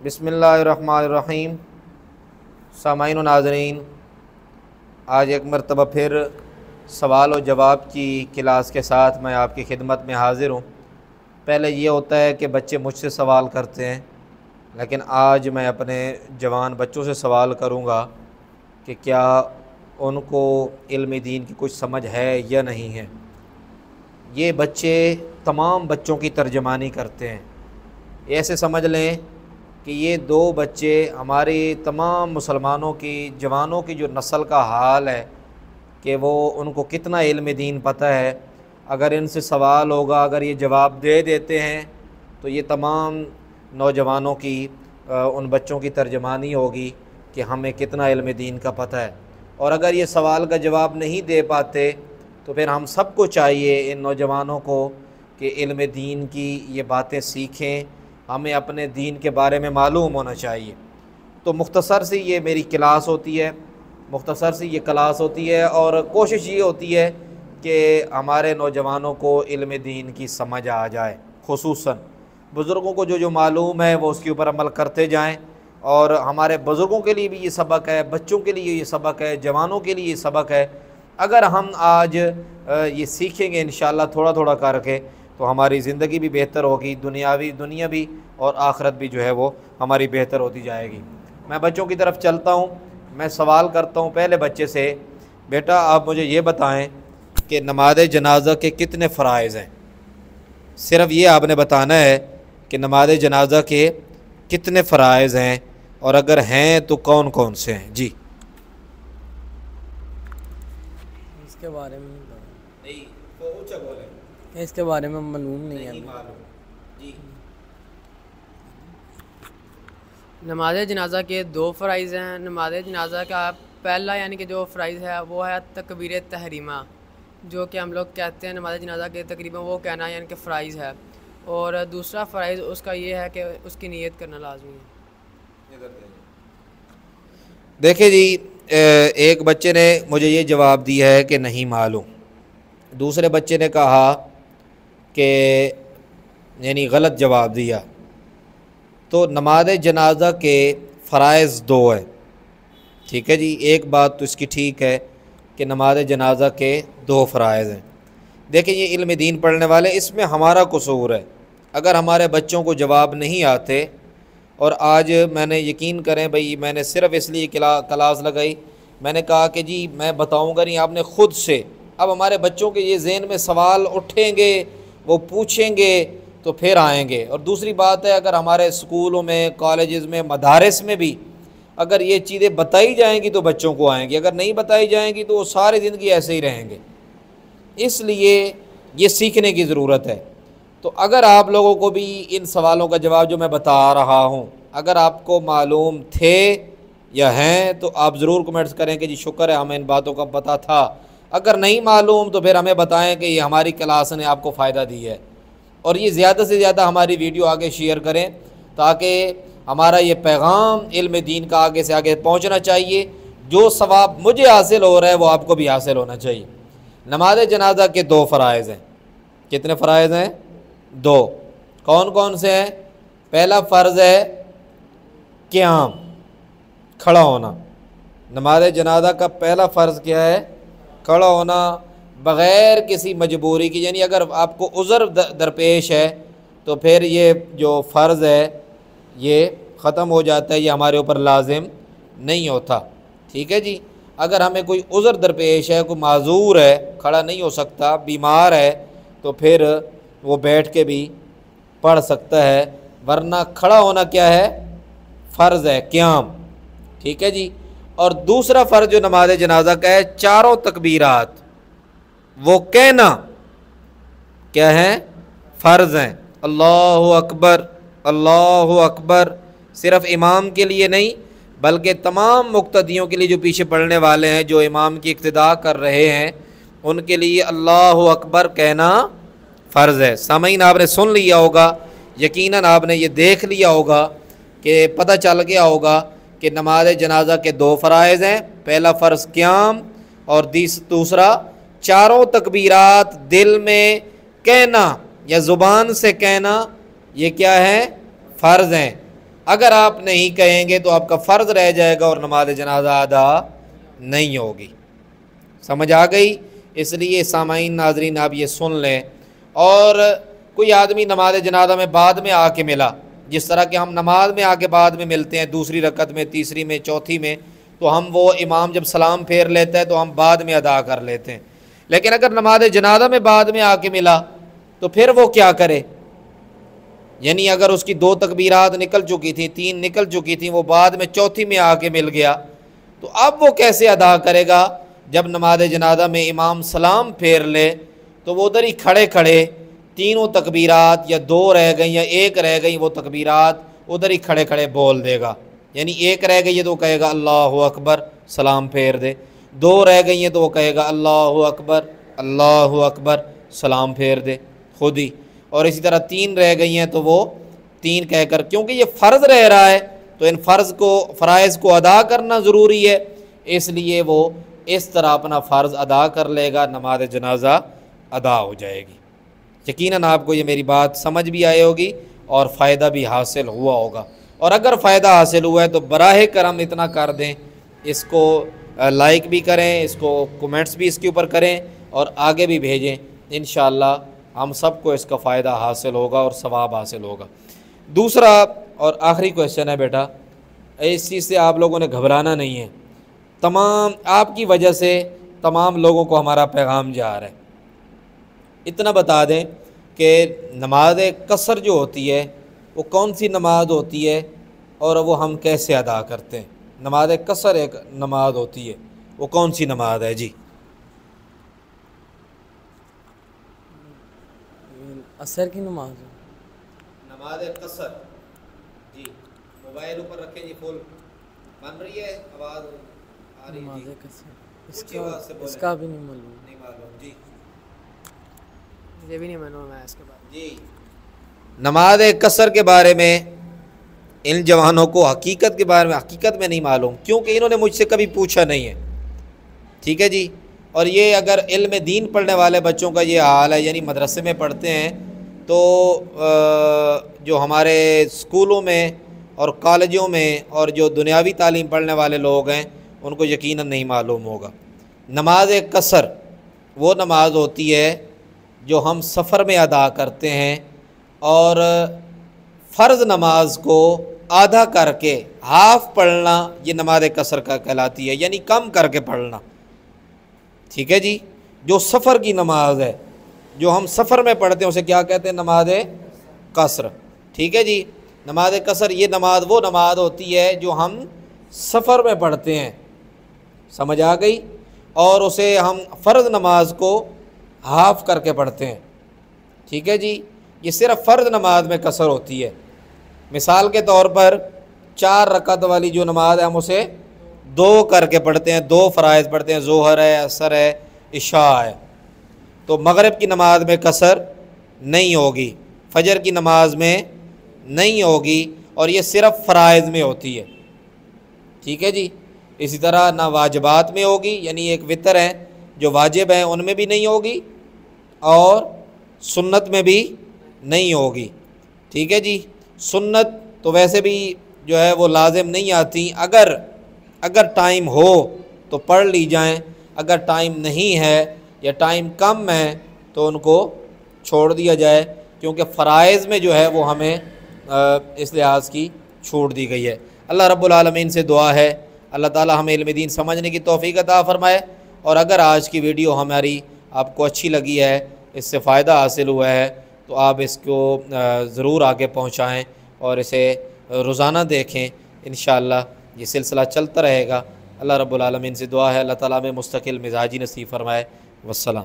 بسم اللہ الرحمن الرحیم۔ سامعین و ناظرین، آج ایک مرتبہ پھر سوال و جواب کی کلاس کے ساتھ میں آپ کی خدمت میں حاضر ہوں۔ پہلے یہ ہوتا ہے کہ بچے مجھ سے سوال کرتے ہیں، لیکن آج میں اپنے جوان بچوں سے سوال کروں گا کہ کیا ان کو علم دین کی کچھ سمجھ ہے یا نہیں ہے۔ یہ بچے تمام بچوں کی ترجمانی کرتے ہیں۔ ایسے سمجھ لیں کہ یہ دو بچے ہماری تمام مسلمانوں کی جوانوں کی جو نسل کا حال ہے کہ وہ ان کو کتنا علم دین پتہ ہے۔ اگر ان سے سوال ہوگا، اگر یہ جواب دے دیتے ہیں تو یہ تمام نوجوانوں کی ان بچوں کی ترجمانی ہوگی کہ ہمیں کتنا علم دین کا پتہ ہے۔ اور اگر یہ سوال کا جواب نہیں دے پاتے تو پھر ہم سب کو چاہیے ان نوجوانوں کو کہ علم دین کی یہ باتیں سیکھیں، ہمیں اپنے دین کے بارے میں معلوم ہونا چاہیے۔ تو مختصر سی یہ میری کلاس ہوتی ہے، اور کوشش یہ ہوتی ہے کہ ہمارے نوجوانوں کو علم دین کی سمجھ آ جائے، خصوصاً بزرگوں کو جو معلوم ہے وہ اس کے اوپر عمل کرتے جائیں۔ اور ہمارے بزرگوں کے لیے بھی یہ سبق ہے، بچوں کے لیے یہ سبق ہے، جوانوں کے لیے یہ سبق ہے۔ اگر ہم آج یہ سیکھیں گے انشاءاللہ تھوڑا تھوڑا کر کے تو ہماری زندگی بھی بہتر ہوگی، دنیا بھی اور آخرت بھی جو ہے وہ ہماری بہتر ہوتی جائے گی۔ میں بچوں کی طرف چلتا ہوں، میں سوال کرتا ہوں پہلے بچے سے، بیٹا آپ مجھے یہ بتائیں کہ نماز جنازہ کے کتنے فرائض ہیں؟ صرف یہ آپ نے بتانا ہے کہ نماز جنازہ کے کتنے فرائض ہیں، اور اگر ہیں تو کون کون سے ہیں؟ جی اس کے بارے میں نہیں، وہ اونچا بولیں۔ اس کے بارے میں معلوم نہیں ہے۔ معلوم جی۔ نماز جنازہ کے 2 فرائض ہیں۔ نماز جنازہ کا پہلا یعنی کہ جو فرائض ہے وہ ہے تکبیر تحریمہ، جو کہ ہم لوگ کہتے ہیں نماز جنازہ کے تقریباً وہ کہنا یعنی کہ فرائض ہے۔ اور دوسرا فرائض اس کا یہ ہے کہ اس کی نیت کرنا لازمی ہے۔ دیکھیں جی، ایک بچے نے مجھے یہ جواب دیا ہے کہ نہیں معلوم، دوسرے بچے نے کہا کہ یعنی غلط جواب دیا۔ تو نماز جنازہ کے فرائض 2 ہیں، ٹھیک ہے جی، ایک بات تو اس کی ٹھیک ہے کہ نماز جنازہ کے 2 فرائض ہیں۔ دیکھیں یہ علم دین پڑھنے والے، اس میں ہمارا قصور ہے۔ اگر ہمارے بچوں کو جواب نہیں آتے، اور آج میں نے یقین کریں بھئی میں نے صرف اس لیے کلاس لگائی، میں نے کہا کہ جی میں بتاؤں گا نہیں، آپ نے خود سے اب ہمارے بچوں کے یہ ذہن میں سوال اٹھیں گے، وہ پوچھیں گے تو پھر آئیں گے۔ اور دوسری بات ہے، اگر ہمارے اسکولوں میں، کالجز میں، مدارس میں بھی اگر یہ چیزیں بتائی جائیں گی تو بچوں کو آئیں گی، اگر نہیں بتائی جائیں گی تو وہ ساری زندگی ایسے ہی رہیں گے۔ اس لیے یہ سیکھنے کی ضرورت ہے۔ تو اگر آپ لوگوں کو بھی ان سوالوں کا جواب جو میں بتا رہا ہوں اگر آپ کو معلوم تھے یا ہیں تو آپ ضرور کمنٹس کریں کہ جی شکر ہے ہمیں ان باتوں کا پتہ تھا۔ اگر نہیں معلوم تو پھر ہمیں بتائیں کہ یہ ہماری کلاس نے آپ کو فائدہ دی ہے، اور یہ زیادہ سے زیادہ ہماری ویڈیو آگے شیئر کریں تاکہ ہمارا یہ پیغام علم دین کا آگے سے آگے پہنچنا چاہیے۔ جو ثواب مجھے حاصل ہو رہا ہے وہ آپ کو بھی حاصل ہونا چاہیے۔ نماز جنازہ کے 2 فرائض ہیں۔ کتنے فرائض ہیں؟ 2۔ کون کون سے ہیں؟ پہلا فرض ہے قیام، کھڑا ہونا۔ نماز جنازہ کا پہلا فرض کیا ہے؟ کھڑا ہونا، بغیر کسی مجبوری کی، یعنی اگر آپ کو عذر درپیش ہے تو پھر یہ جو فرض ہے یہ ختم ہو جاتا ہے، یہ ہمارے اوپر لازم نہیں ہوتا، ٹھیک ہے جی۔ اگر ہمیں کوئی عذر درپیش ہے، کوئی معذور ہے، کھڑا نہیں ہو سکتا، بیمار ہے، تو پھر وہ بیٹھ کے بھی پڑھ سکتا ہے، ورنہ کھڑا ہونا کیا ہے؟ فرض ہے، قیام، ٹھیک ہے جی۔ اور دوسرا فرض جو نماز جنازہ کا ہے، 4 تکبیرات وہ کہنا کیا ہیں؟ فرض ہیں۔ اللہ اکبر، اللہ اکبر، صرف امام کے لیے نہیں بلکہ تمام مقتدیوں کے لیے، جو پیچھے پڑھنے والے ہیں، جو امام کی اقتداء کر رہے ہیں، ان کے لیے اللہ اکبر کہنا فرض ہے۔ سامعین آپ نے سن لیا ہوگا، یقیناً آپ نے یہ دیکھ لیا ہوگا کہ پتہ چل گیا ہوگا کہ نماز جنازہ کے 2 فرائض ہیں۔ پہلا فرض قیام، اور دوسرا 4 تکبیرات دل میں کہنا یا زبان سے کہنا، یہ کیا ہے؟ فرض ہیں۔ اگر آپ نہیں کہیں گے تو آپ کا فرض رہ جائے گا اور نماز جنازہ ادا نہیں ہوگی۔ سمجھ آ گئی؟ اس لیے سامعین ناظرین آپ یہ سن لیں۔ اور کوئی آدمی نماز جنازہ میں بعد میں آ کے ملا، جس طرح کہ ہم نماز میں آ کے بعد میں ملتے ہیں، دوسری رکعت میں، تیسری میں، چوتھی میں، تو ہم وہ امام جب سلام پھیر لیتا ہے تو ہم بعد میں ادا کر لیتے ہیں۔ لیکن اگر نماز جنازہ میں بعد میں آ کے ملا تو پھر وہ کیا کرے؟ یعنی اگر اس کی 2 تکبیرات نکل چکی تھیں، 3 نکل چکی تھیں، وہ بعد میں چوتھی میں آ کے مل گیا، تو اب وہ کیسے ادا کرے گا؟ جب نماز جنازہ میں امام سلام پھیر لے تو وہ ادھر ہی کھڑے کھڑے تینوں تکبیرات، یا 2 رہ گئیں یا 1 رہ گئیں، وہ تکبیرات ادھر ہی کھڑے کھڑے بول دے گا۔ یعنی 1 رہ گئی ہے تو وہ کہے گا اللہ اکبر، سلام پھیر دے۔ 2 رہ گئی ہیں تو وہ کہے گا اللہ اکبر، اللہ اکبر، سلام پھیر دے خود ہی۔ اور اسی طرح 3 رہ گئی ہیں تو وہ 3 کہہ کر، کیونکہ یہ فرض رہ رہا ہے تو ان فرائض کو ادا کرنا ضروری ہے، اس لیے وہ اس طرح اپنا فرض ادا کر لے گا، نماز جنازہ ادا ہو جائے گی۔ یقیناً آپ کو یہ میری بات سمجھ بھی آئے ہوگی اور فائدہ بھی حاصل ہوا ہوگا۔ اور اگر فائدہ حاصل ہوا ہے تو براہ کرم اتنا کر دیں، اس کو لائک بھی کریں، اس کو کومنٹس بھی اس کے اوپر کریں اور آگے بھی بھیجیں۔ انشاءاللہ ہم سب کو اس کا فائدہ حاصل ہوگا اور ثواب حاصل ہوگا۔ دوسرا اور آخری کویشچن ہے بیٹا، اس چیز سے آپ لوگوں نے گھبرانا نہیں ہے، آپ کی وجہ سے تمام لوگوں کو ہمارا پیغام جا رہا ہے۔ اتنا بتا دیں کہ نماز قصر جو ہوتی ہے وہ کون سی نماز ہوتی ہے اور وہ ہم کیسے ادا کرتے ہیں؟ نماز قصر ایک نماز ہوتی ہے، وہ کون سی نماز ہے جی؟ عصر کی نماز نماز قصر جی، موبائل اوپر رکھیں جی، فل بن رہی ہے، آواز آ رہی ہے جی؟ اس کا بھی نہیں معلوم جی، مجھے بھی نہیں معلوم ہے اس کے بعد جی۔ نماز قصر کے بارے میں ان جوانوں کو حقیقت کے بارے میں حقیقت میں نہیں معلوم، کیونکہ انہوں نے مجھ سے کبھی پوچھا نہیں ہے، ٹھیک ہے جی۔ اور یہ اگر علم دین پڑھنے والے بچوں کا یہ حال ہے، یعنی مدرسے میں پڑھتے ہیں، تو جو ہمارے اسکولوں میں اور کالجوں میں اور جو دنیاوی تعلیم پڑھنے والے لوگ ہیں ان کو یقیناً نہیں معلوم ہوگا۔ نماز قصر وہ نماز ہوتی ہے جو ہم سفر میں ادا کرتے ہیں، اور فرض نماز کو آدھا کر کے ہاف پڑھنا یہ نماز قصر کا کہلاتی ہے، یعنی کم کر کے پڑھنا، ٹھیک ہے جی۔ جو سفر کی نماز ہے، جو ہم سفر میں پڑھتے ہیں، اسے کیا کہتے ہیں؟ نماز قصر، ٹھیک ہے جی۔ نماز قصر یہ نماز وہ نماز ہوتی ہے جو ہم سفر میں پڑھتے ہیں، سمجھ آ گئی؟ اور اسے ہم فرض نماز کو ہاف کر کے پڑھتے ہیں، ٹھیک ہے جی۔ یہ صرف فرض نماز میں قصر ہوتی ہے۔ مثال کے طور پر 4 رکعت والی جو نماز ہے ہم اسے 2 کر کے پڑھتے ہیں، 2 فرائض پڑھتے ہیں، ظہر ہے، عصر ہے، عشاء ہے۔ تو مغرب کی نماز میں قصر نہیں ہوگی، فجر کی نماز میں نہیں ہوگی، اور یہ صرف فرائض میں ہوتی ہے، ٹھیک ہے جی۔ اسی طرح نہ واجبات میں ہوگی، یعنی ایک وتر ہے جو واجب ہیں ان میں بھی نہیں ہوگی، اور سنت میں بھی نہیں ہوگی، ٹھیک ہے جی۔ سنت تو ویسے بھی جو ہے وہ لازم نہیں آتی، اگر ٹائم ہو تو پڑھ لی جائیں، اگر ٹائم نہیں ہے یا ٹائم کم ہے تو ان کو چھوڑ دیا جائے، کیونکہ فرائض میں جو ہے وہ ہمیں اس لحاظ کی چھوڑ دی گئی ہے۔ اللہ رب العالمین سے دعا ہے اللہ تعالی ہمیں علم دین سمجھنے کی توفیق عطا فرمائے، اور اگر آج کی ویڈیو ہماری آپ کو اچھی لگی ہے، اس سے فائدہ حاصل ہوا ہے، تو آپ اس کو ضرور آگے پہنچائیں اور اسے روزانہ دیکھیں۔ انشاءاللہ یہ سلسلہ چلتا رہے گا۔ اللہ رب العالمین سے دعا ہے اللہ تعالیٰ میں مستقل مزاجی نصیب فرمائے۔ والسلام۔